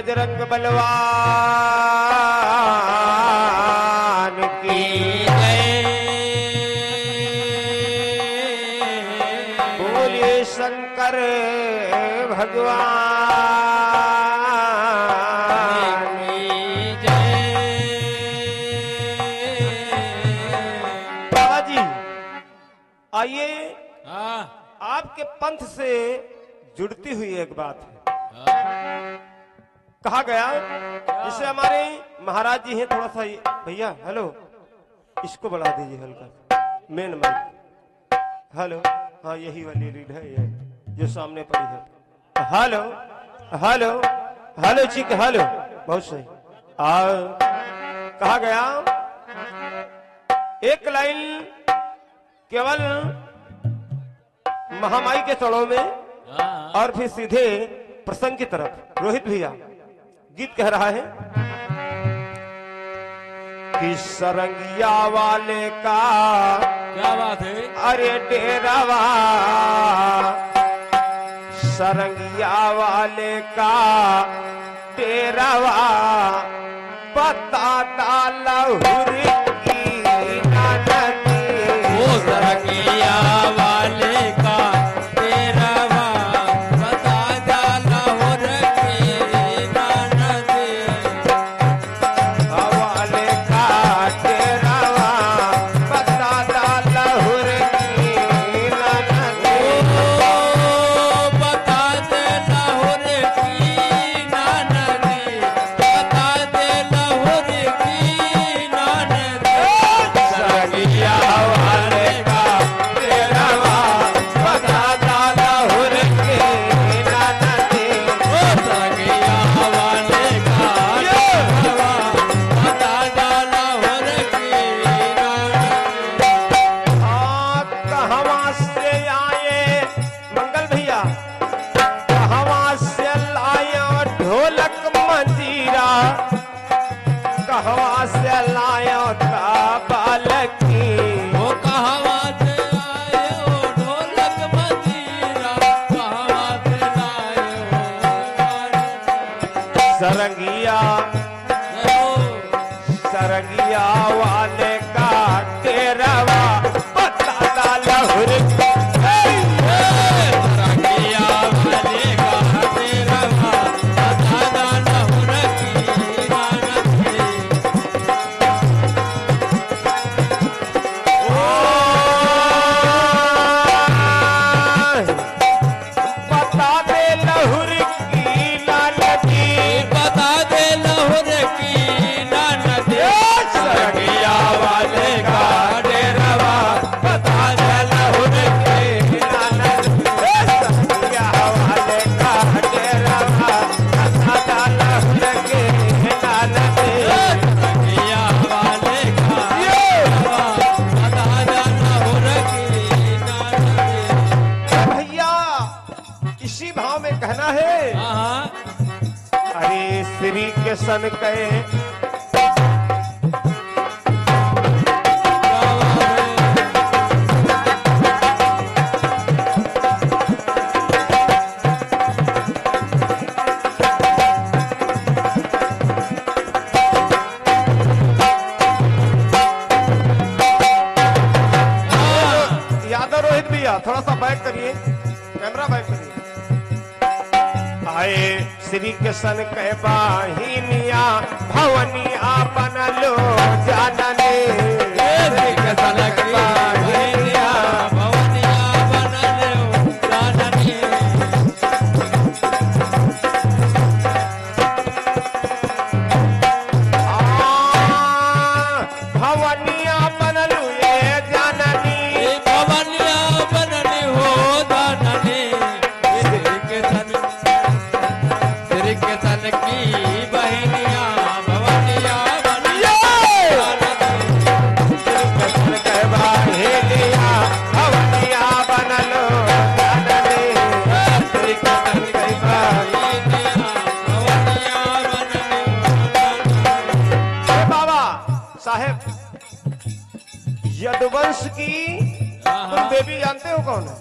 बजरंग बलवान की जय। बोलिए शंकर भगवान की जय। बाबा जी आइए, आपके पंथ से जुड़ती हुई एक बात है। कहा गया जिसे हमारे महाराज जी हैं, थोड़ा सा भैया हेलो इसको बढ़ा दीजिए हल्का मेन माइक। हेलो, हाँ यही वाली रीड है ये जो सामने पड़ी है। हेलो हेलो हेलो चिक हेलो, बहुत सही। कहा गया एक लाइन केवल महामाई के चरणों में और फिर सीधे प्रसंग की तरफ। रोहित भैया गीत कह रहा है कि सरंगिया वाले का क्या बात है। अरे डेरावा, सरंगिया वाले का डेरावा पता लहुर की नदी। वो सरंगिया वाले का डेरावा पता लहुर की नदी। वाले का डेरावा पता लहुर की नदी। बता दे लाहौर की नानदी, बता दे लाहौर की नानदी। सरंगिया वाले का डेरावा पता लहुर की नदी। ओ सरंगिया वाले का डेरावा पता लाहौर की नानदी। कहवा से आए मंगल भैया, कहवा से लाया ढोलक मंजीरा, कहवा से लाया बालकी। वो कहवा से आए हो ढोलक मंजीरा, कहवा से लाए हो सरंगिया गाना। सरंगिया वाले का डेरावा पता लहुर की। सरंगिया वाले का डेरावा पता लहुर की नदी। पता दे लहुर की नदी। बता दे लाहौर की नदी। सरंगिया वाले का डेरावा पता लहुर की नदी। सरंगिया वाले का डेरावा पता लहुर की नदी। सरंगिया वाले का डेरावा पता लाहौर की नदी। भैया इसी भाव में कहना है, हाँ अरे श्री के सन कहे यादव रोहित भैया थोड़ा सा बैक करिए, कैमरा बैक करिए। आए श्री कृष्ण के बाहिनिया भवनिया बनलो जानने। श्री कृष्ण के बाहिनिया भवनिया बनले जाननी। भवनिया बनलू ये जाननी। भवनिया बनले हो जाननी। श्री के तन की बहनिया भवनिया बनले जाननी। कृष्ण के बाहिनिया भवनिया बनलो जानने। श्री कृष्ण के बाहिनिया। भवनिया बनले जाननी। बाबा साहेब यदुवंश की कुल देवी जानते हो कौन है?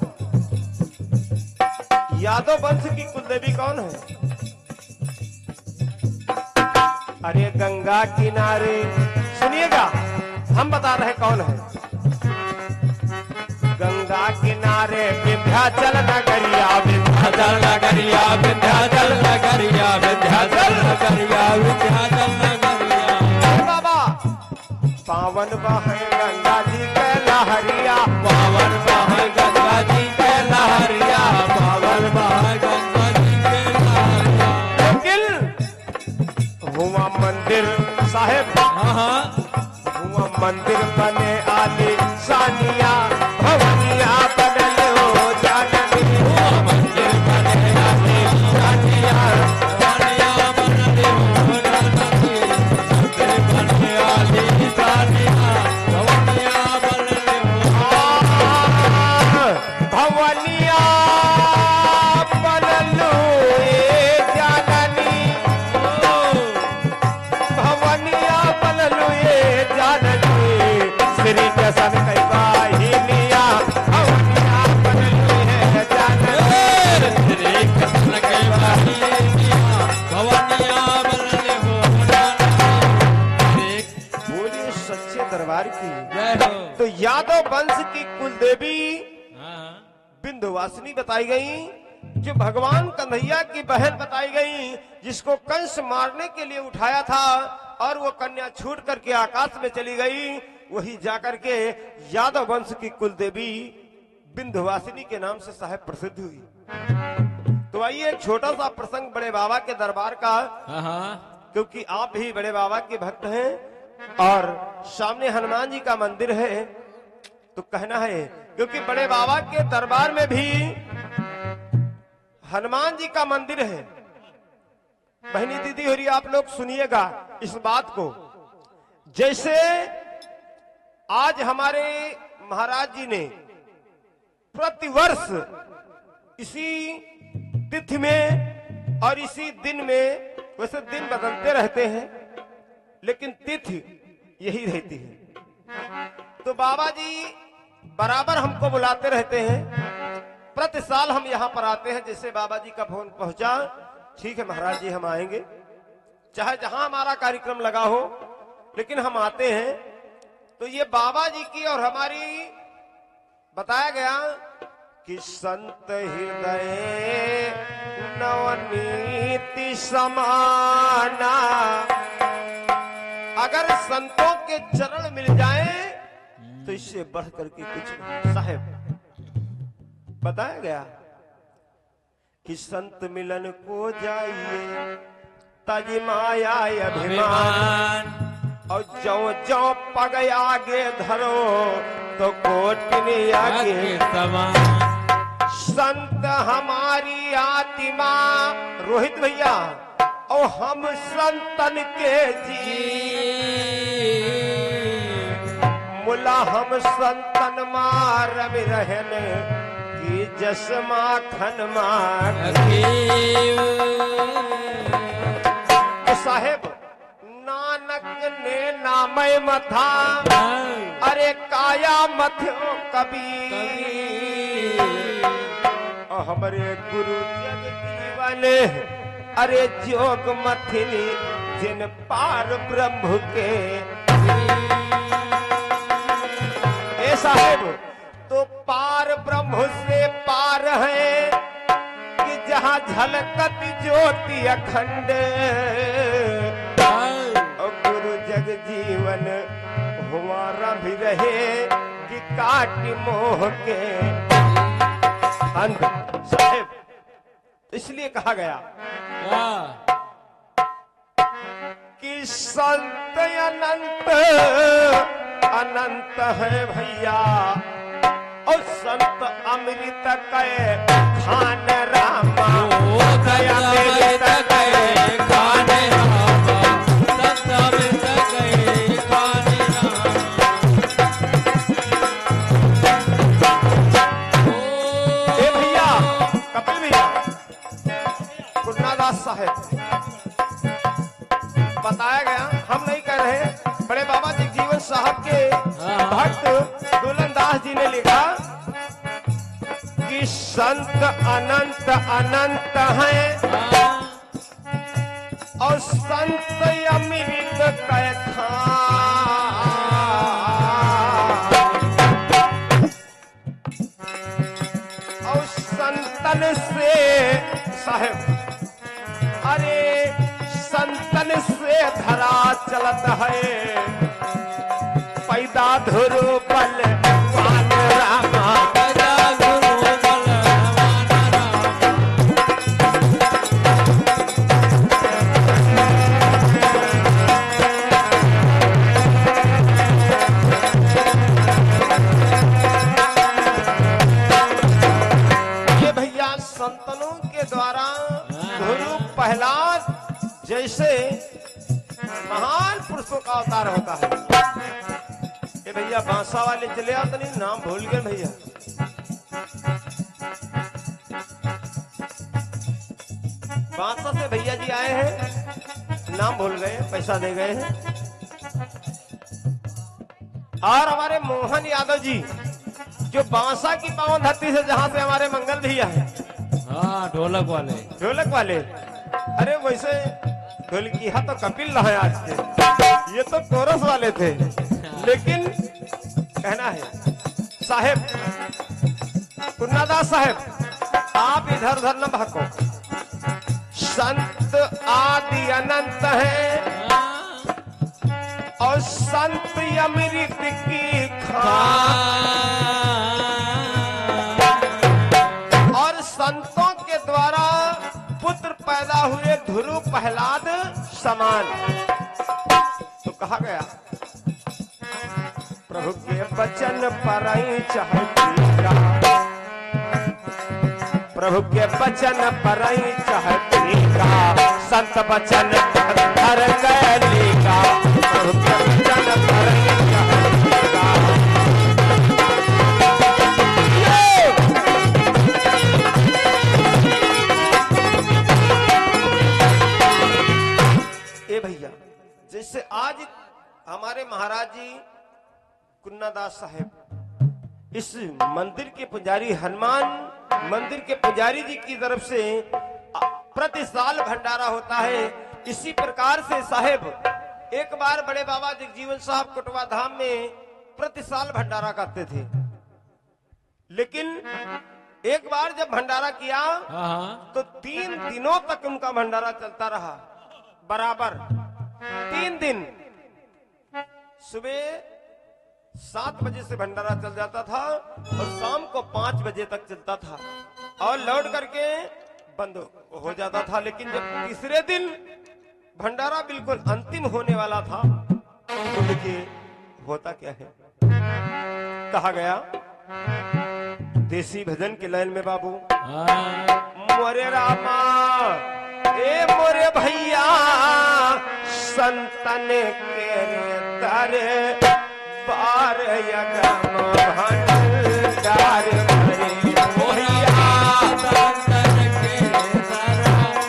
यादव वंश की कुल देवी कौन है? अरे गंगा किनारे सुनिएगा, हम बता रहे कौन है। गंगा किनारे विंध्याचल नगरिया, विंध्याचल नगरिया, विंध्याचल नगरिया, विंध्याचल नगरिया, विंध्याचल नगरिया। बाबा पावन बहे गंगा जी के लहरिया, पावन बहे गंगा जी के लहरिया, पावन बहे गंगा जी के लहरिया। लेकिन हुआ मंदिर साहेब, हुआ मंदिर बने आली सानिया, भवनिया बदलो जाननी। हुआ मंदिर बने आली सानिया, भवनिया बदलो जाननी। मंदिर बने आली सानिया, भवनिया बदलो। भवनिया बदलो जाननी, भवनिया बदलो जाननी। श्री जसन कई बाहिनिया, भवनिया बदलो जाननी। श्री कृष्ण के बाहिनिया, भवनिया बदलो जाननी। बोलिए सच्चे दरबार की जय हो। तो यादव वंश की कुलदेवी विंध्यवासिनी बताई गई, जो भगवान कन्हैया की बहन बताई गई, जिसको कंस मारने के लिए उठाया था और वो कन्या छूट करके आकाश में चली गई, वही जाकर के यादव वंश की कुलदेवी विंध्यवासिनी के नाम से साहेब प्रसिद्ध हुई। तो आइए एक छोटा सा प्रसंग बड़े बाबा के दरबार का, क्योंकि आप भी बड़े बाबा के भक्त हैं और सामने हनुमान जी का मंदिर है, तो कहना है क्योंकि बड़े बाबा के दरबार में भी हनुमान जी का मंदिर है। बहनी दीदी हो रही, आप लोग सुनिएगा इस बात को। जैसे आज हमारे महाराज जी ने प्रतिवर्ष इसी तिथि में और इसी दिन में, वैसे दिन बदलते रहते हैं लेकिन तिथि यही रहती है, तो बाबा जी बराबर हमको बुलाते रहते हैं। प्रति साल हम यहाँ पर आते हैं। जैसे बाबा जी का फोन पहुंचा, ठीक है महाराज जी हम आएंगे, चाहे जहां हमारा कार्यक्रम लगा हो, लेकिन हम आते हैं। तो ये बाबा जी की और हमारी बताया गया कि संत हृदय नवनीति समाना, अगर संतों के चरण मिल जाएं तो इससे बढ़ करके कुछ नहीं। साहेब बताया गया कि संत मिलन को जाइए तज माया अभिमान, और जो जो पग आगे धरो तो कोटनी आगे समान। संत हमारी आत्मा, रोहित भैया, और हम संतन के जी, मुला हम संतन मार रहन की जस माखन मार। तो साहेब नानक ने नामय मथा, अरे काया मथो कबीर, और हमारे गुरु जग जीवन, अरे जोग मथिनी जिन पार ब्रह्म के। ए साहेब तो पार ब्रह्म से पार है कि जहां झलकत ज्योति अखंड, और गुरु जग जीवन हुआ भी रहे कि काट मोह के अंध। साहेब इसलिए कहा गया कि संत अनंत अनंत है भैया, और संत अमृत कहे खान रामा, दया अमृत कहे खान रामा, संत अमृत कहे खान रामा। ए भैया कपिल भैया, कुन्नादास साहेब बताया गया, हम नहीं कह रहे, बड़े बाबा जगजीवन साहब के भक्त दुल्हन दास जी ने लिखा कि संत अनंत अनंत हैं, और संत अमृत कै खान और संतन से साहेब अरे संतन से धरा चलत है पैदा धुरु बल पान रामा पैदा गुरु बलवान राम। ये भैया संतनों के द्वारा गुरु प्रहलाद जैसे महान पुरुषों का अवतार होता है। ये भैया बांसा वाले चले आओ तो नहीं, नाम भूल गए भैया। बांसा से भैया जी आए हैं, नाम भूल गए, पैसा दे गए हैं। और हमारे मोहन यादव जी जो बांसा की पावन धरती से, जहां से हमारे मंगल भैया है, हाँ ढोलक वाले। ढोलक वाले। अरे वैसे ढोलकिया तो कपिल रहे आज के, ये तो कोरस वाले थे। लेकिन कहना है साहेब कुन्नादास साहेब, आप इधर उधर न भागो। संत आदि अनंत है और संत अमृत की खान और संतों के द्वारा पुत्र पैदा हुए ध्रुव प्रहलाद समान। तो कहा गया प्रभु के वचन पर चाहती का, प्रभु के वचन पर चाहती का, संत वचन हर कैली का, प्रभु के वचन पर चाहती का। ए भैया जैसे आज हमारे महाराज जी कुन्नादास साहेब इस मंदिर के पुजारी, हनुमान मंदिर के पुजारी जी की तरफ से प्रति साल भंडारा होता है। इसी प्रकार से साहेब एक बार बड़े बाबा जगजीवन साहब कोटवा धाम में प्रति साल भंडारा करते थे। लेकिन एक बार जब भंडारा किया हाँ तो 3 दिनों तक उनका भंडारा चलता रहा बराबर। 3 दिन सुबह 7 बजे से भंडारा चल जाता था और शाम को 5 बजे तक चलता था और लौट करके बंद हो जाता था। लेकिन जब तीसरे दिन भंडारा बिल्कुल अंतिम होने वाला था तो देखिए होता क्या है। कहा गया देसी भजन के लाइन में बाबू, हाँ मोरे रामा ए मोरे भैया संतन के तारे पार यगम भंडार भरे भैया संतन के दरबार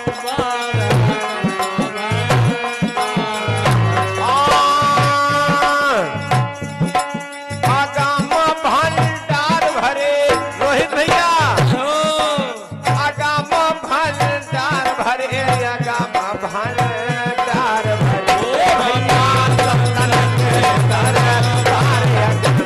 आगम भंडार भरे। रोहित भैया आगम भंडार भरे, आगम भंडार भरे भैया संतन के दरबार यगम।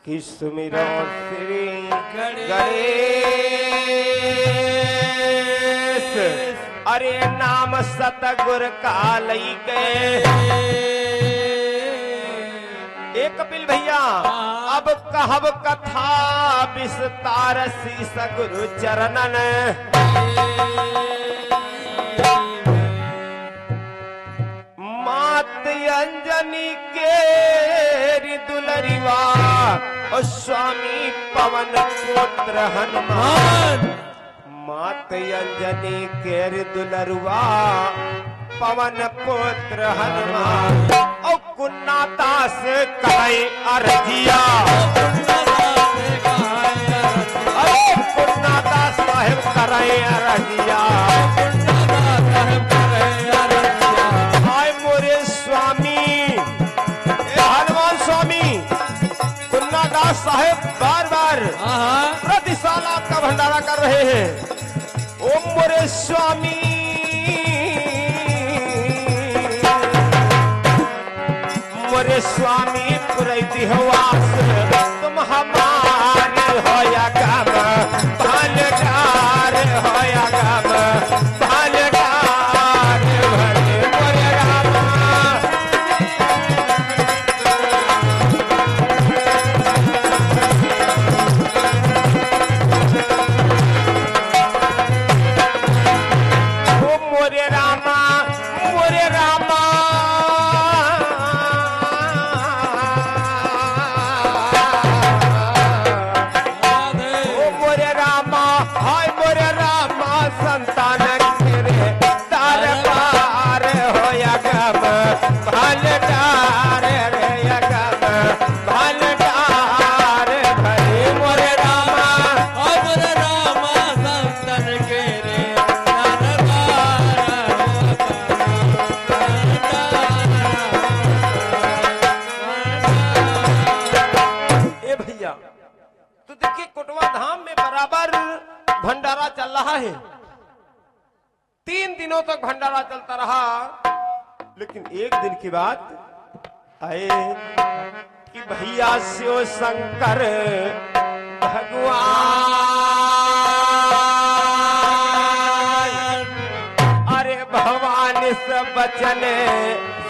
कि सुमिरो श्री गणेश, अरे नाम सतगुर कालई के। एक कपिल भैया अब कहब कथा विस्तार शीस गुरु चरणन। मात अंजनी के दुलरिवा और स्वामी पवन पुत्र हनुमान। मात अंजनी के दुलरुआ पवन पुत्र हनुमान और कुन्ना दास कहे अरजिया अरे कुन्ना दास साहेब करे अरजिया आय मोरे स्वामी हनुमान स्वामी कुन्ना दास साहेब बार बार प्रति साल आपका भंडारा कर रहे हैं। ओम मोरे स्वामी मोरे स्वामी पुरैती हवास तुम हमारे होया गम बालगार होया गम बालगार भले मोरे रामा ओ मोरे रामा मोरे रामा संतान तेरे दरबार होया गम भलडार रे गम भलडार भले मोरे रामा संतन के रे दरबार ए भैया तो देखिए कोटवा धाम में बराबर भंडारा चल रहा है। 3 दिनों तक भंडारा चलता रहा, लेकिन एक दिन की बात आए कि भैया शिव शंकर भगवान अरे भगवान से वचन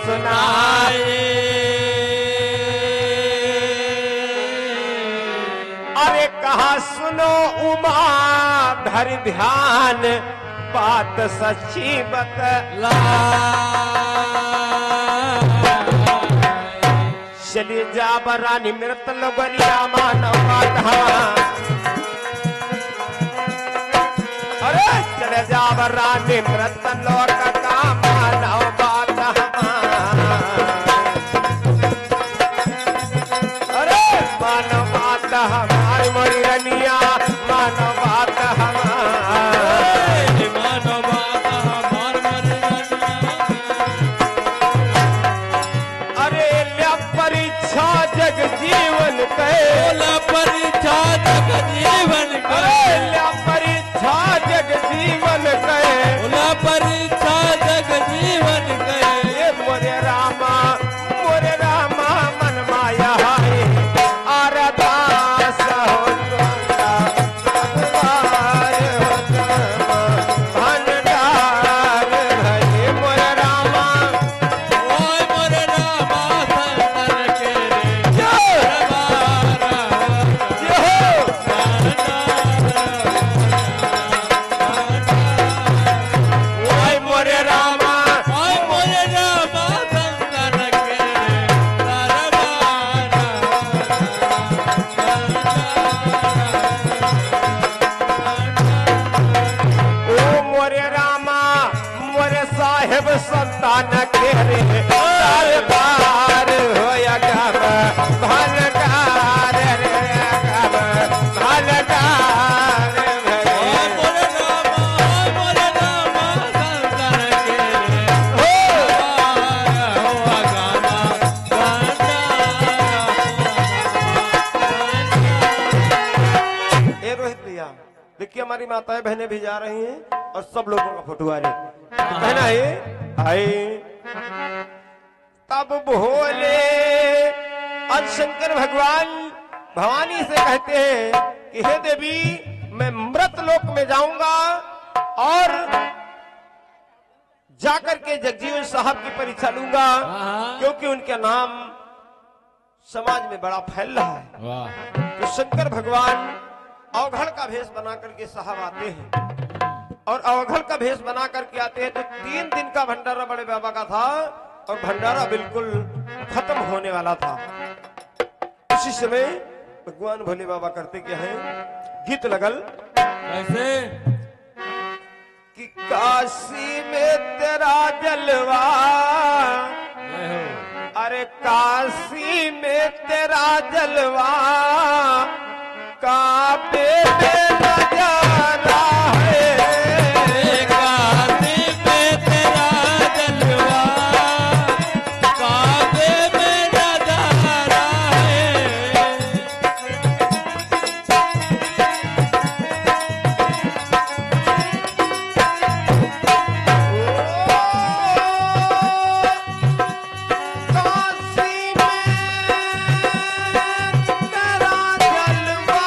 सुनाए अरे कहा सुनो उमा धर ध्यान बात सच्ची बतला चली जा बरानी मृत लगरिया मानव माधवा अरे चले जा बरानी मृत लोक का मानव माधवा अरे मानव माधवा मोरी रनिया मानव माधवा जग जीवन परीक्षा जग जीवन परीक्षा जग जीवन परीक्षा जग जीवन मोरे रामा मन माया है आरदास हो भंडार भले मोरे रामा साहेब संतान के रे दरबार होया गम भलगार रे गम भलगार रोहित भैया देखिए हमारी माताएं बहनें भी जा रही हैं और सब लोगों का फोटो आ रही कहना है आए तब भोले और शंकर भगवान भवानी से कहते हैं कि हे देवी मैं मृत लोक में जाऊंगा और जाकर के जगजीवन साहब की परीक्षा लूंगा क्योंकि उनका नाम समाज में बड़ा फैल रहा है। तो शंकर भगवान अवघड़ का भेष बना करके साहब आते हैं और अवघड़ का भेष बना करके आते हैं। तो 3 दिन का भंडारा बड़े बाबा का था और भंडारा बिल्कुल खत्म होने वाला था। उसी समय भगवान भोले बाबा करते क्या है गीत लगल कैसे कि काशी में तेरा जलवा, जय हो। अरे काशी में तेरा जलवा, काबे में नजारा है। काशी में तेरा जलवा, काबे में नजारा है। काशी में तेरा जलवा,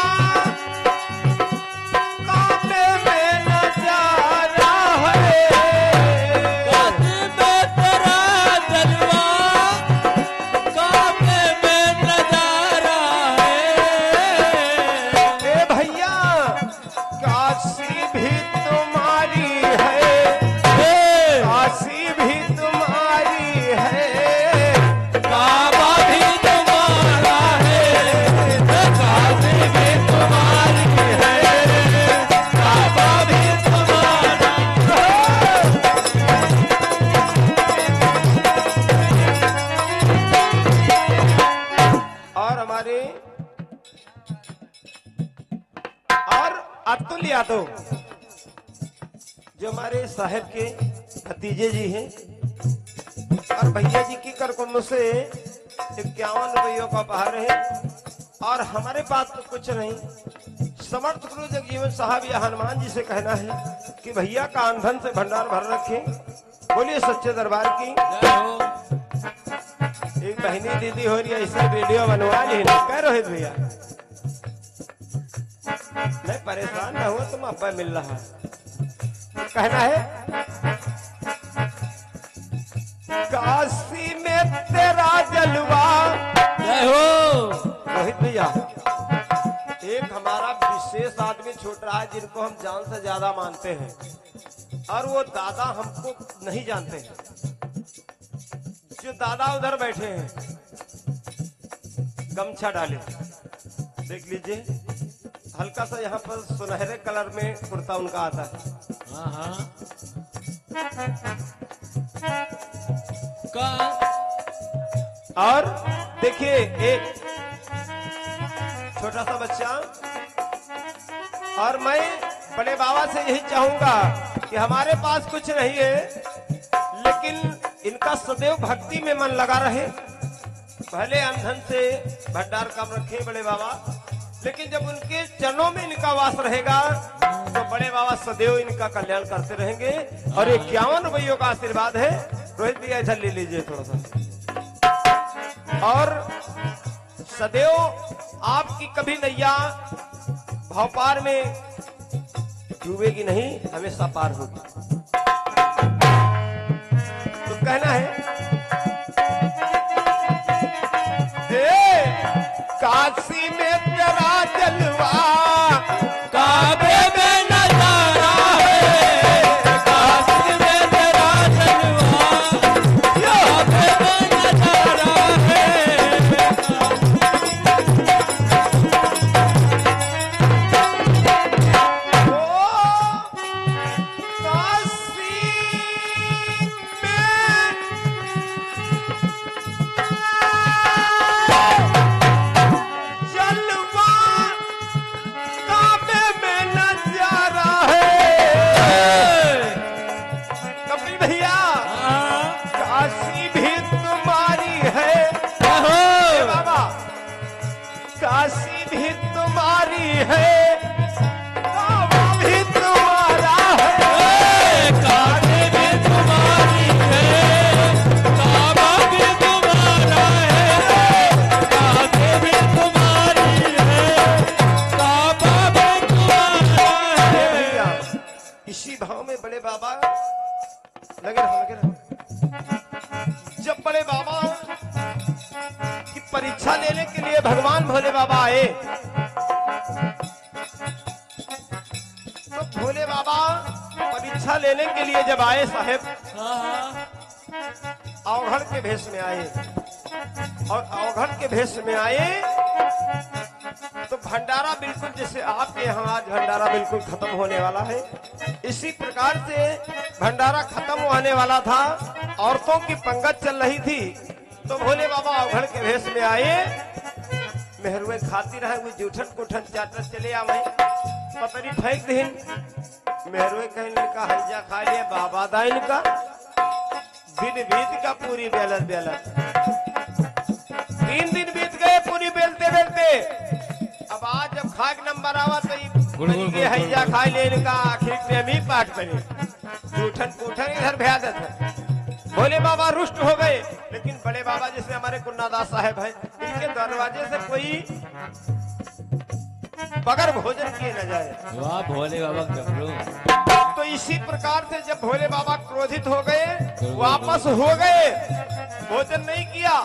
काबे में नजारा है। काशी में तेरा जलवा, काबे में नजारा है। ए भैया काशी भी तुम्हारी है, काशी भी तुम्हारी है, काबा भी तुम्हारा है, काशी भी तुम्हारी है, काबा भी तुम्हारा और हमारे और अतुल यादव जो हमारे साहब के भतीजे जी हैं और भैया जी की करकुंड से 51 रुपयों का उपहार है। और हमारे पास तो कुछ नहीं, समर्थ गुरु जगजीवन साहब या हनुमान जी से कहना है कि भैया का आंधन से भंडार भर रखे। बोलिए सच्चे दरबार की। जय हो। एक बहनी दीदी हो रही है, ऐसा वीडियो बनवा ली ना कह रोहित भैया, नहीं परेशान ना हो, तुम अब्बा मिल रहा है। कहना है काशी में तेरा जलवा। जय हो। रोहित भैया एक हमारा विशेष आदमी छूट रहा है जिनको हम जान से ज्यादा मानते हैं और वो दादा हमको नहीं जानते हैं। जो दादा उधर बैठे हैं गमछा डाले, देख लीजिए हल्का सा यहाँ पर सुनहरे कलर में कुर्ता उनका आता है। हाँ हाँ। का और देखिए एक छोटा सा बच्चा, और मैं बड़े बाबा से यही चाहूंगा कि हमारे पास कुछ नहीं है लेकिन इनका सदैव भक्ति में मन लगा रहे। पहले अंधन से भंडार कम रखे बड़े बाबा, लेकिन जब उनके चरणों में इनका वास रहेगा तो बड़े बाबा सदैव इनका कल्याण करते रहेंगे। और 51 रुपयों का आशीर्वाद है। रोहित भैया इधर ले लीजिए थोड़ा सा। और सदैव आपकी कभी नैया भवपार में डूबेगी नहीं, हमेशा पार होगी। तो कहना है काशी में तेरा जलवा, काबे में नजारा है। काशी में तेरा जलवा, काबे में नजारा है। ओ काशी में जलवा, काबे में नजारा है। कपिल भैया हाँ। काशी भी तुम्हारी है। हो। ए बाबा काशी भी तुम्हारी है, काबा भी तुम्हारा है। काशी भी तुम्हारी है, काबा भी तुम्हारा है। काशी भी तुम्हारी है, काबा भी तुम्हारा ए है। भैया इसी भाव में बड़े बाबा लगे रहो, लगे रहो। जब बड़े बाबा की परीक्षा लेने के लिए भगवान भोले बाबा आए तो भोले बाबा परीक्षा लेने के लिए जब आए साहेब हाँ। अवघड़ के भेष में आए, और अवघड़ के भेष में आए तो भंडारा बिल्कुल जैसे आपके यहाँ आज भंडारा बिल्कुल खत्म होने वाला है, इसी प्रकार से भंडारा खत्म होने वाला था, औरतों की पंगत चल रही थी, तो भोले बाबा अवघड़ के भेष में आए। मेहरुए खाती रहे हुए जूठन कुठन चाटत चले आवे, पतरी फेंक दीन। मेहरुए कहने का हैजा खा लिया बाबा दाइन का, दिन बीत का पूरी बेलत बेलत। 3 दिन बीत गए पूरी बेलते बेलते। अब आज जब खाक नंबर आवा तो ये हैजा खा ले इनका आखिर प्रेमी पाठ करे, जूठन कुठन इधर भयादत है। भोले बाबा रुष्ट हो गए, लेकिन बड़े बाबा जैसे हमारे कुन्नादास साहब हैं, इनके दरवाजे से कोई बगैर भोजन किए न जाए। वाह भोले बाबा गबरू। तो इसी प्रकार से जब भोले बाबा क्रोधित हो गए, वापस हो गए, भोजन नहीं किया,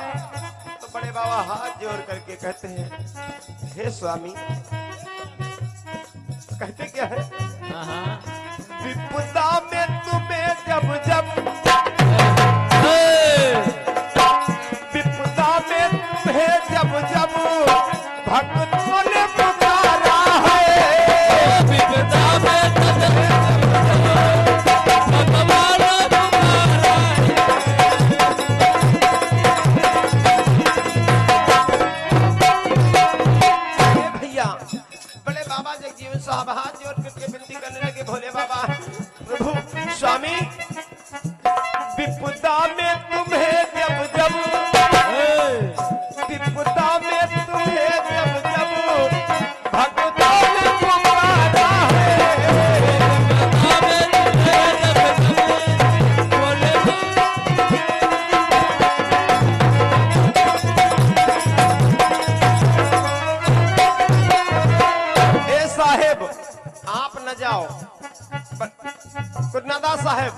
तो बड़े बाबा हाथ जोड़ करके कहते हैं, हे स्वामी, कहते क्या है, विपदा में तुम्हें जब जब, विपदा में तुम्हें जब जब भक्तों ने पुकारा है, विपदा में भैया बड़े बाबा जगजीवन साहब हाथ जोड़ करके विनती करने लगे, भोले बाबा, प्रभु स्वामी, विपदा में तुम्हें जब जब, विपदा में तुम्हें जब जब भक्तों ने पुकारा है। हे साहेब आप न जाओ, कुन्नादास साहेब,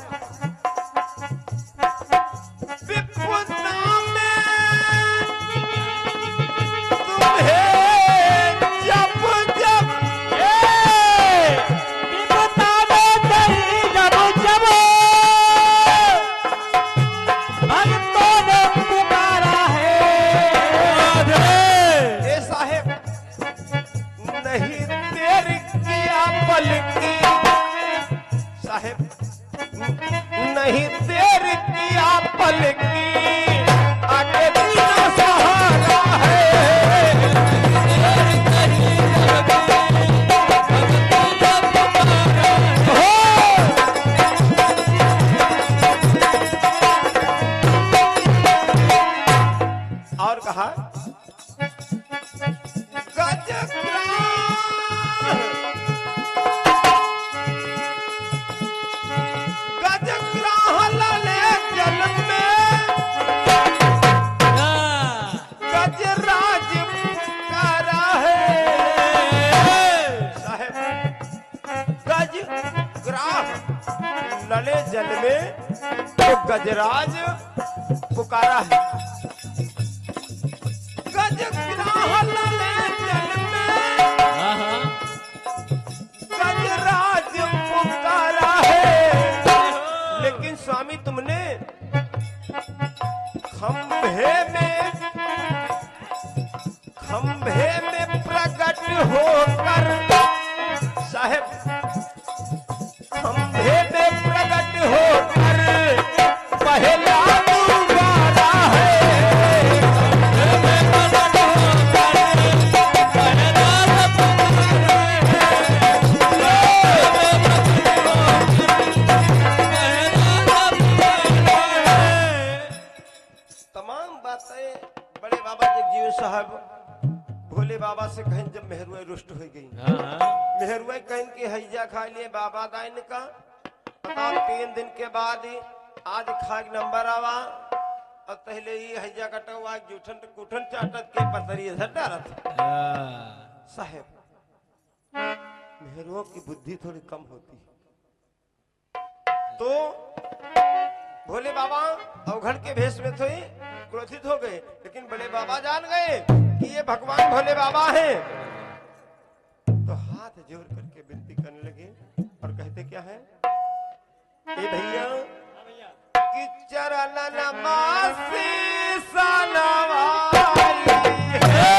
नहीं देर किया पल की, आगे बिना सहारा है। और कहा लले जल में तो गजराज पुकारा है, गजग्राह लले जल में गजराज पुकारा है। लेकिन स्वामी तुमने खंभे में प्रकट होकर, साहेब खंभे में प्रकट होकर पहला दुबारा है। तमाम बातें बड़े बाबा जगजीवन साहब भोले बाबा से कहें, जब मेहरुआ रुष्ट हो गई, मेहरुआ कहें कि हैजा खा लिए बाबा दाइन का, बताओ 3 दिन के बाद आज खाक नंबर आवा, और पहले ही हैजा कटवा जूठन कुठन चाटत के पतरी इधर डालत। साहेब मेहरुआ की बुद्धि थोड़ी कम होती, तो भोले बाबा अवघड़ के भेष में थे, क्रोधित हो गए, लेकिन बड़े बाबा जान गए कि ये भगवान भोले बाबा हैं, तो हाथ जोड़ करके विनती करने लगे और कहते क्या है, ए भैया कि चरण नमासी सनवाई है,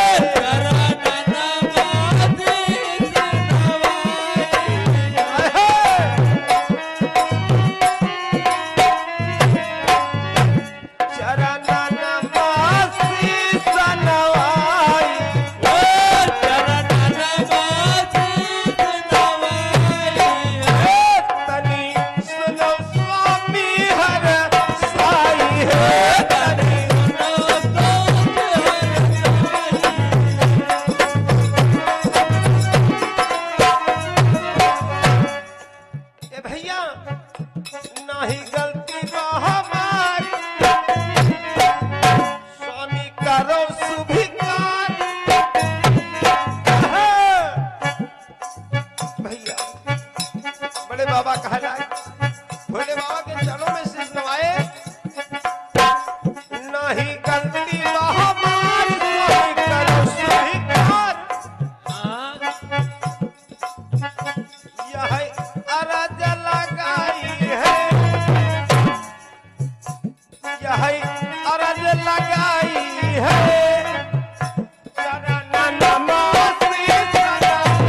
यह अरज लगाई है चरणनमा शीश नवाई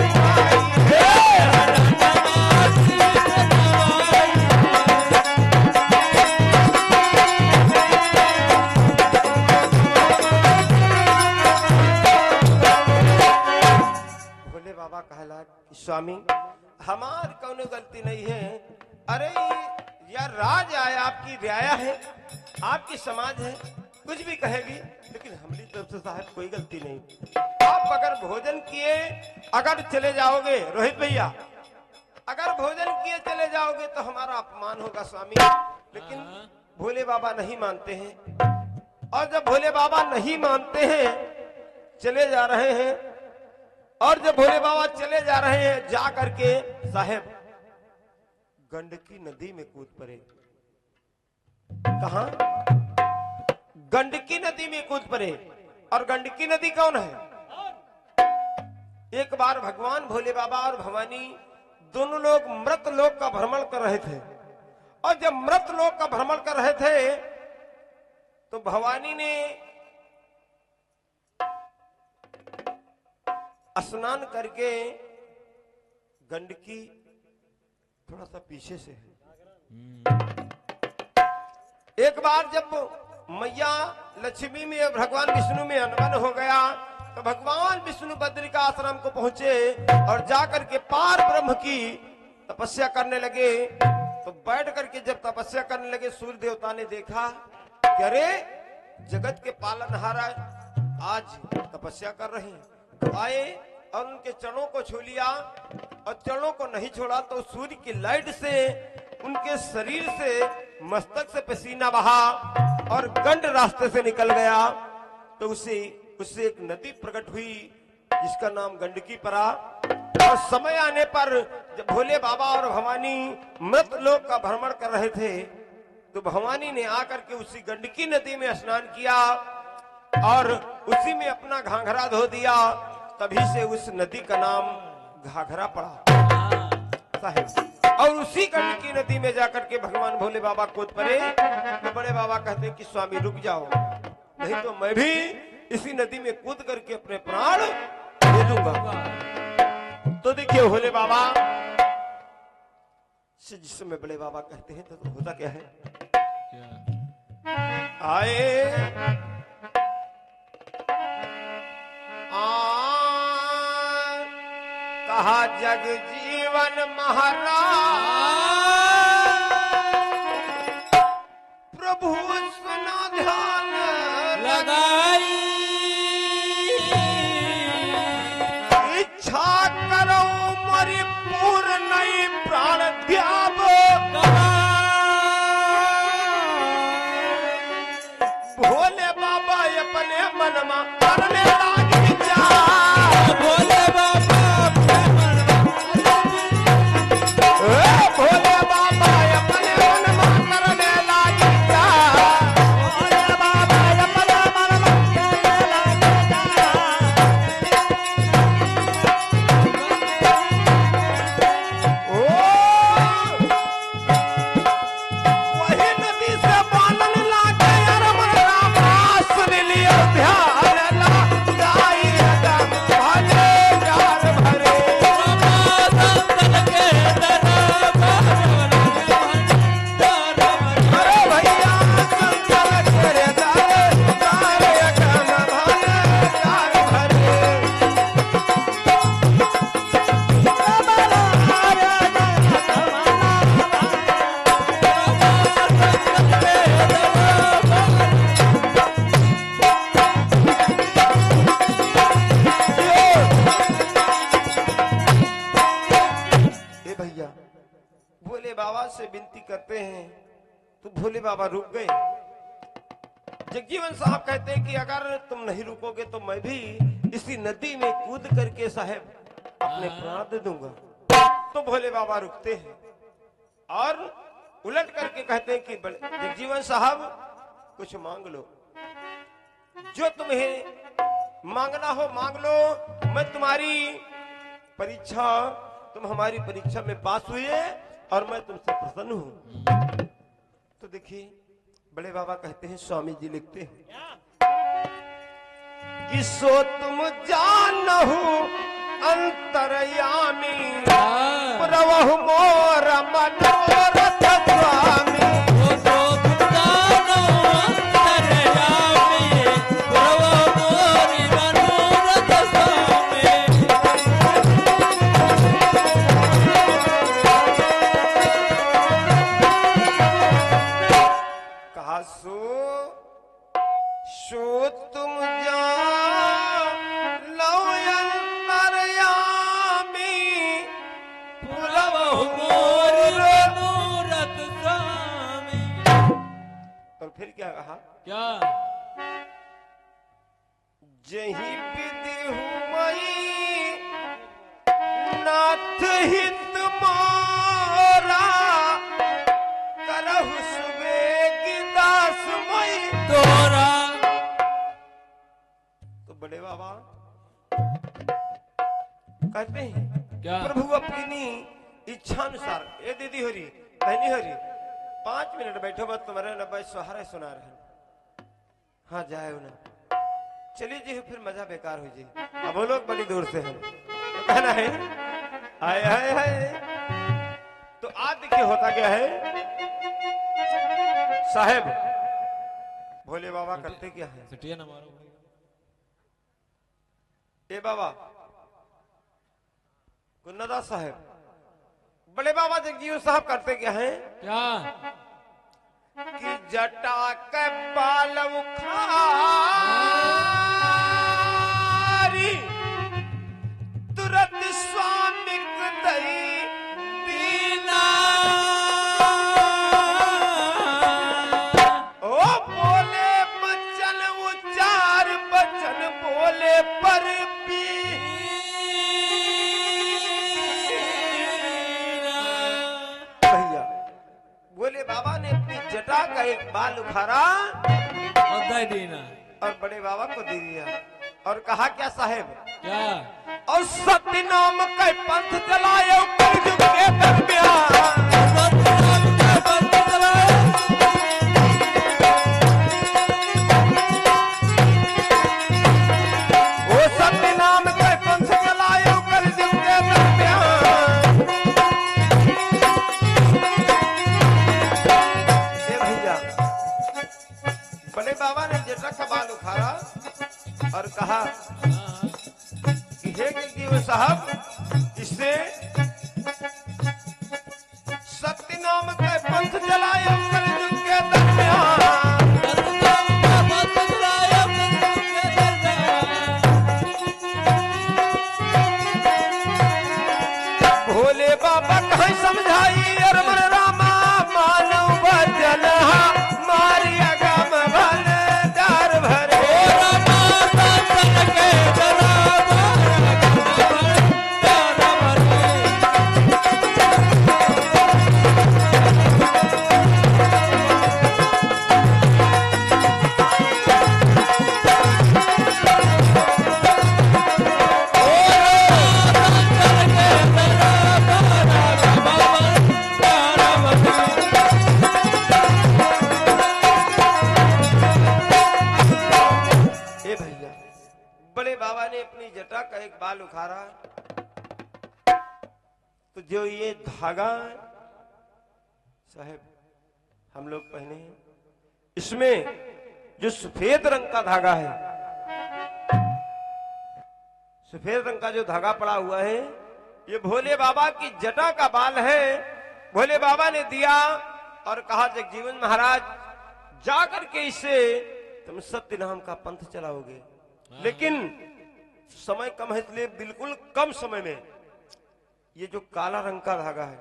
भोले बाबा कहला कि स्वामी हमार कौनो गलती नहीं है। अरे यह राज आया, आपकी रियाया है, आपकी समाज है, कुछ भी कहेगी, लेकिन हमारी तरफ से साहब कोई गलती नहीं। आप अगर भोजन किए अगर चले जाओगे रोहित भैया, अगर भोजन किए चले जाओगे तो हमारा अपमान होगा स्वामी। लेकिन भोले बाबा नहीं मानते हैं, और जब भोले बाबा नहीं मानते हैं चले जा रहे हैं, और जब भोले बाबा चले जा रहे हैं जा करके साहेब गंडकी नदी में कूद पड़े। कहा? गंडकी नदी में कूद पड़े। और गंडकी नदी कौन है? एक बार भगवान भोले बाबा और भवानी दोनों लोग मृत लोक का भ्रमण कर रहे थे, और जब मृत लोक का भ्रमण कर रहे थे तो भवानी ने स्नान करके, गंडकी थोड़ा सा पीछे से है, एक बार जब मैया लक्ष्मी में और भगवान विष्णु में अनबन हो गया तो भगवान विष्णु बद्रिका आश्रम को पहुंचे और जाकर के पार ब्रह्म की तपस्या करने लगे। तो बैठ करके जब तपस्या करने लगे सूर्य देवता ने देखा कि अरे जगत के पालनहारा आज तपस्या कर रहे हैं, तो आए और उनके चरणों को छू लिया, और चरणों को नहीं छोड़ा तो सूर्य की लाइट से उनके शरीर से मस्तक से पसीना बहा और गंड रास्ते से निकल गया। तो उससे एक नदी प्रकट हुई जिसका नाम गंडकी पड़ा। और समय आने पर जब भोले बाबा और भवानी मृत लोक का भ्रमण कर रहे थे तो भवानी ने आकर के उसी गंडकी नदी में स्नान किया और उसी में अपना घाघरा धो दिया। तभी से उस नदी का नाम घाघरा पड़ा साहिब। और उसी गंडकी नदी में जाकर के भगवान भोले बाबा कूद पड़े। तो बड़े बाबा कहते हैं कि स्वामी रुक जाओ, नहीं तो मैं भी इसी नदी में कूद करके अपने प्राण दे दूंगा। तो देखिए भोले बाबा से जिस समय बड़े बाबा कहते हैं तो होता क्या है, आए कहा जग जीवन महाराज प्रभु सुना ध्यान लगाई इच्छा करो मरी पूर्ण प्राण त्याग भोले बाबा अपने मन में करने लागी जा भोले बाबा भोले बाबा अपने मन में करने लागी जा भोले बाबा अपने मन में करने लागी जा। ओ वही नदी से बालन लागे यार मरा सुन लियो ध्यान लगाई रदम भले यार भरे अरे भैया संतल तेरे दर तारे कम भले यार भरे ए भैया भोले बाबा से विनती करते हैं तो भोले बाबा रुक गए। जगजीवन साहब कहते हैं कि अगर तुम नहीं रुकोगे तो मैं भी इसी नदी में कूद करके साहब अपने प्राण दे दूंगा। तो भोले बाबा रुकते हैं और उलट करके कहते हैं कि जगजीवन साहब कुछ मांग लो, जो तुम्हें मांगना हो मांग लो, मैं तुम्हारी परीक्षा, तुम हमारी परीक्षा में पास हुए और मैं तुमसे प्रसन्न हूं। तो देखिए बड़े बाबा कहते हैं, स्वामी जी लिखते हैं कि सो तुम जानहु अंतरयामी प्रभु मोर मनोरथ स्वामी। वो तो तुम जानो अंतर्यामी, प्रभु मोरी मनोरथ स्वामी। कहा सो तुम जानो अंतरयामी प्रभु मोरी मनोरथ स्वामी। और फिर क्या कहा? क्या? जही विधि हुई नाथ हित मोरा करहु सुबेगी दास मई तोरा। तो बड़े बाबा कहते हैं, क्या? प्रभु अपनी इच्छा अनुसार, ये दीदी हो रही, बहनी हो रही, 5 मिनट बैठो बस, तुम्हारे नब्बे सहारा सुना रहे। हाँ जाए ना, चलिए जी, फिर मजा बेकार हो जाए। अब वो लोग बड़ी दूर से हैं, तो कहना है आए हाय हाय। तो आज देखिए होता क्या है साहेब, भोले बाबा करते क्या है? सिटिया ना मारो भाई। ए बाबा गुन्नादास साहेब, बड़े बाबा जगजीवन साहब करते क्या है क्या? कि जटा के बाल उखारी तुरंत स्वामी दई दीना। ओ बोले बचन उचार, बचन बोले पर पी। भैया बोले बाबा ने अपनी जटा का एक बाल उखाड़ा और दे देना। और बड़े बाबा को दे दिया और कहा क्या साहेब? क्या? और सत्य नाम का पंथ चलाए कलयुग के दरमियान। सतनाम का पंथ चलाए। वो सत्य नाम का पंथ चलाए कलयुग के दरमियान। ए भैया बड़े बाबा ने जटा का बाल उखाड़ा और कहा कि हे जगजीवन साहब, इससे सत्य नाम का पंथ चलाए कलयुग के दरमियान। सतनाम का पंथ चलाए कलयुग के दरमियान। भोले बाबा कहीं समझाई अरमन रामा मानव भजन मारी अगम भन दार भरे। ए भैया बड़े बाबा ने अपनी जटा का एक बाल उखाड़ा तो जो ये धागा साहेब हम लोग पहने हैं, इसमें जो सफेद रंग का धागा है, सफेद रंग का जो धागा पड़ा हुआ है, ये भोले बाबा की जटा का बाल है। भोले बाबा ने दिया और कहा जगजीवन महाराज जाकर के इसे तुम सत्य नाम का पंथ चलाओगे, लेकिन समय कम है इसलिए बिल्कुल कम समय में ये जो काला रंग का धागा है,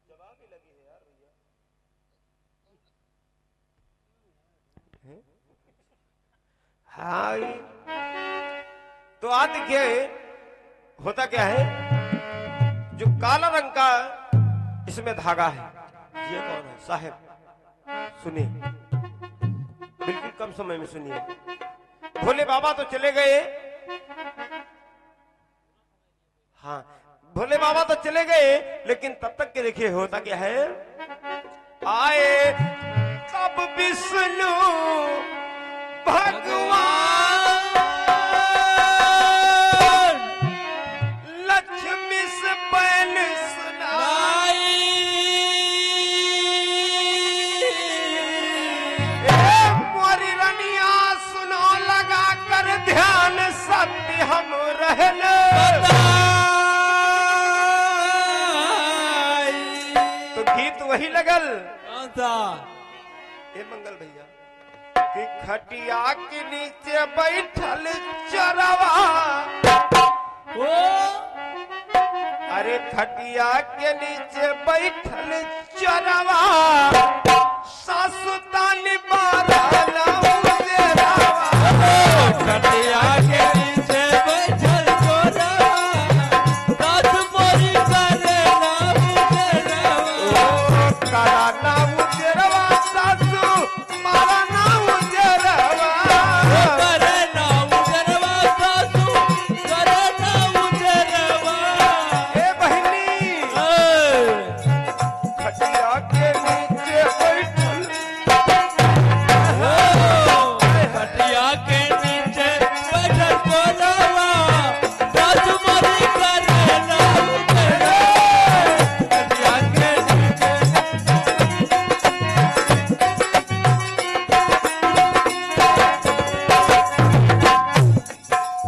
जवाब ही लगी है यार भैया। हाँ तो आज देखिए होता क्या है, जो काला रंग का इसमें धागा है। ये कौन है साहब? सुनिए, बिल्कुल कम समय में सुनिए। भोले बाबा तो चले गए, हाँ भोले बाबा तो चले गए, लेकिन तब तक के देखिए होता क्या है। आए तब विष्णु भगवान लक्ष्मी से बैल सुनाई, मोरी रनिया सुनो लगा कर ध्यान, सत्य हम रहने तो गीत वही लगल। कौन सा? ए मंगल भैया कि खटिया के नीचे बैठल चरवा, ओ अरे खटिया के नीचे बैठल चरवा, सासुतानी बारह खटिया के नीचे बैठल चोरवा, सास मोरी करे करा ना उजरवा, सासू मारा ना उजरवा, करे ना उजरवा, सासू करे ना उजरवा। ए बहनी खटिया के नीचे बैठल, खटिया के नीचे बैठल चोरवा, सास मोरी करे ना उजरवा। खटिया के नीचे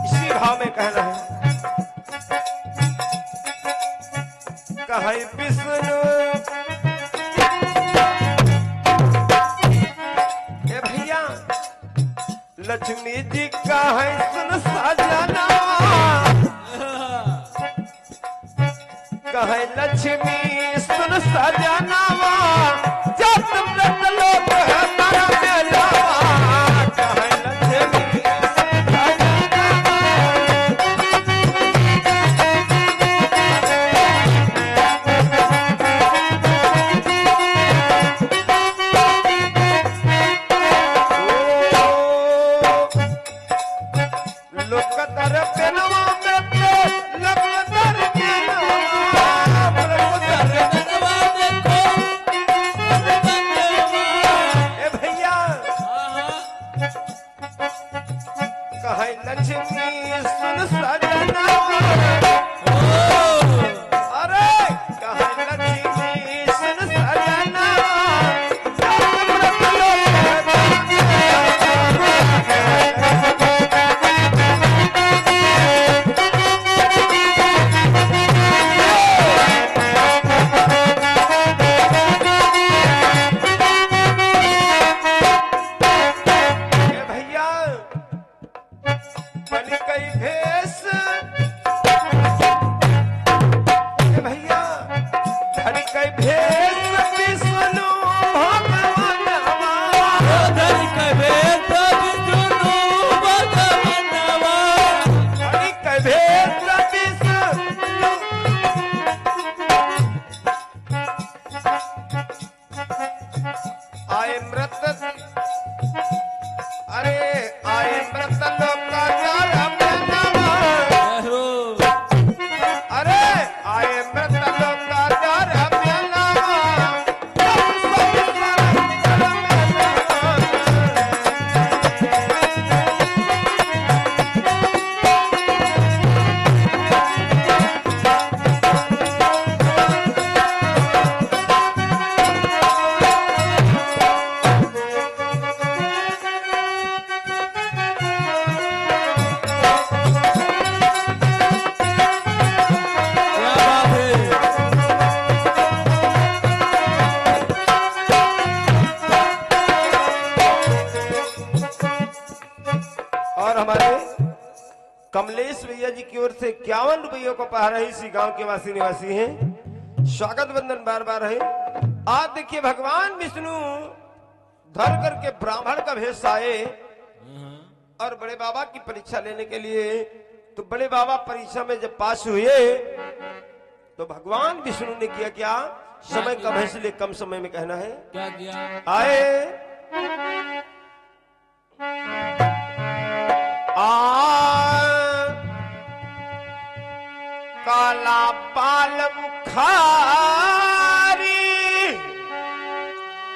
इसी भाव में कहना है। कहे विष्णु ए भैया लक्ष्मी जी का है सुन सजना, कहे लक्ष्मी सुन सजनावा, जब व्रत लोक है तारा मेलावा, कहे लक्ष्मी सुन सजनावा। लोकदर पेनवा में पे लोकदर पेनवा, लोकदर धनवा देखो धनवा। ए भैया कहे लक्ष्मी सुन सजनावा, अरे कहे लक्ष्मी सुन सजनावा, जब व्रत लोक है तारा ए भैया बन गई भेष, ए भैया धन गई भेष विष्णु भगवानवा, धन कहे तो विष्णु भगवानवा। धन गई भेष विष्णु, आए मृत, अरे आए मृत लोकाचार मेलावा, अरे आए मृत लोकाचार मेलावा, जब संसार मेलावा। क्या बात है? और हमारे कमलेश भैया जी की ओर से 51 रुपयों को पा रहे इसी गांव के वासी निवासी हैं। स्वागत बंदन बार बार है। आज देखिए भगवान विष्णु धर करके ब्राह्मण का भेष आए और बड़े बाबा की परीक्षा लेने के लिए। तो बड़े बाबा परीक्षा में जब पास हुए तो भगवान विष्णु ने किया क्या, समय कम है इसलिए कम समय में कहना है। क्या किया? आए काला बाल बुखारी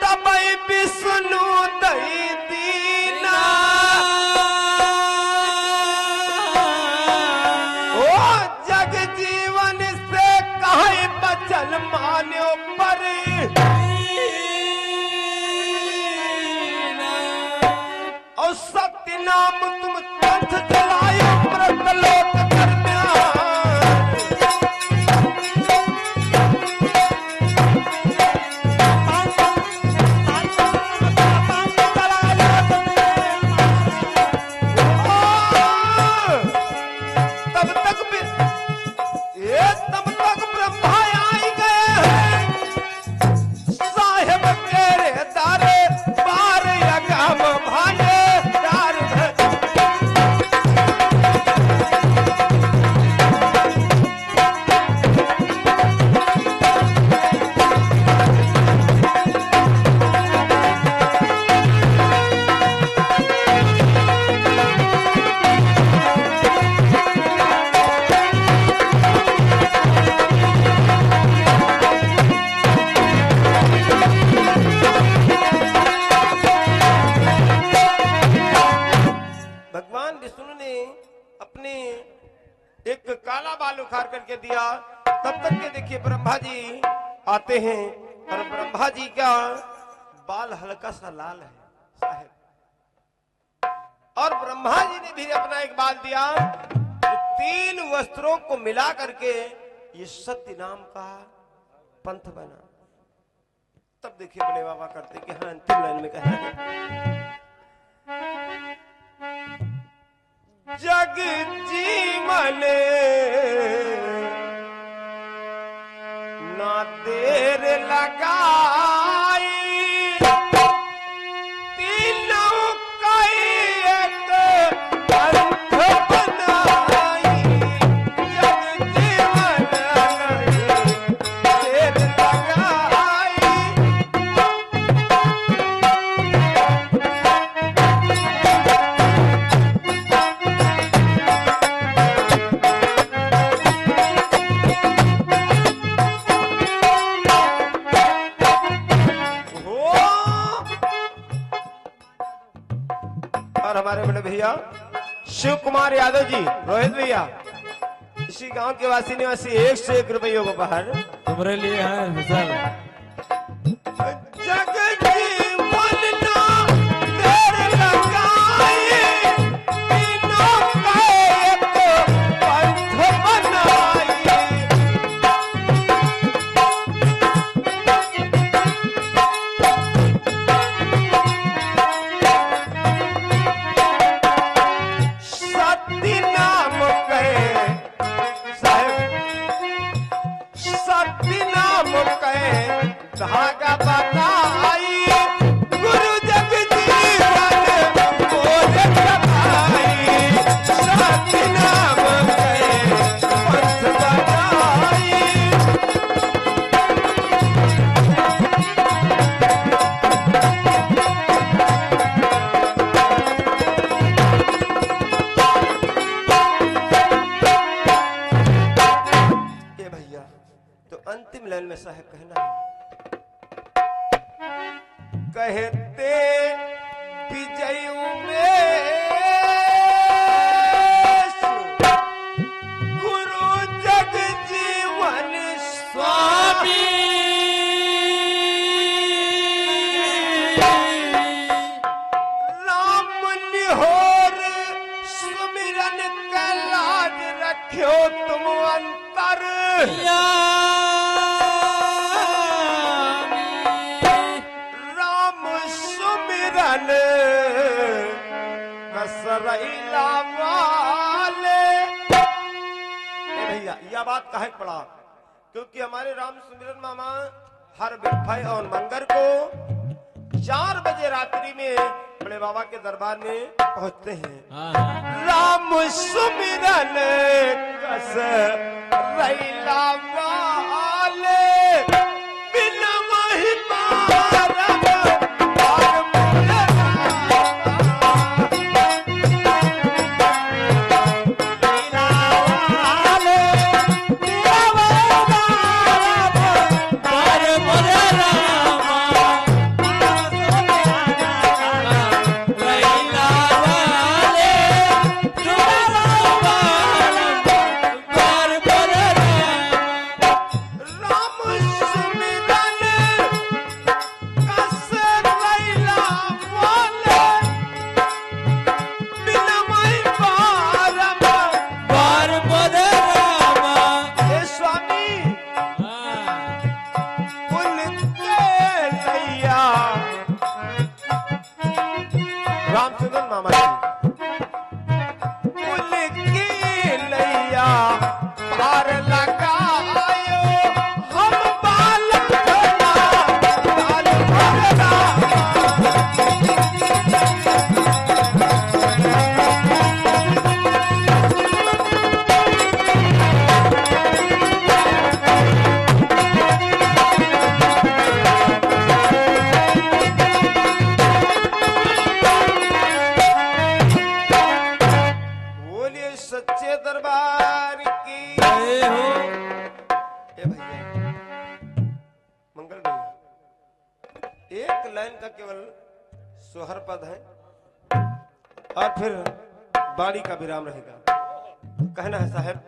तबई विष्णु दई दीना ओ जग जीवन से कहीं बचन मान्यो पर और सत्य नाम तुम पंथ चलायो व्रत लोक करके दिया। तब तक के देखिए ब्रह्मा जी आते हैं और ब्रह्मा जी का बाल हल्का सा लाल है साहब, और ब्रह्मा जी ने भी अपना एक बाल दिया जो 3 वस्त्रों को मिला करके ये सत्य नाम का पंथ बना। तब देखिए बड़े बाबा करते कि हाँ अंतिम लाइन में कहना है जग जीवन ना देर लगाई तीनों का एक पंथ बनाई जग जीवन ना देर लगाई। और हमारे बड़े भैया शिव कुमार यादव जी, रोहित भैया, इसी गांव के वासी निवासी 1 से 1 रुपयों को बाहर तुम्हारे लिए है सर। जग जीवन ना देर लगाई तीनों का एक पंथ बनाई। सत्य नाम कहे साहब, सत्य नाम कहे धागा बताई गुरु जग जीवन बोझ सभाई। सत्य नाम कहे पंथ बनाई। ये भैया तो अंतिम लाइन में साहब कहना है कहते विजय उमेश गुरु जग जीवन स्वामी राम निहोर सुमिरन का लाज रखियो तुम अंतर। राम सुमिरन कसरैला वाले। भैया यह बात काहे पड़ा क्योंकि हमारे राम सुमिरन मामा हर बिरफाई और मंगर को 4 बजे रात्रि में बड़े बाबा के दरबार में पहुंचते हैं। राम सुमिरन कस रैला वाले लाइन का केवल सोहर पद है और फिर बाड़ी का विराम रहेगा। कहना है साहब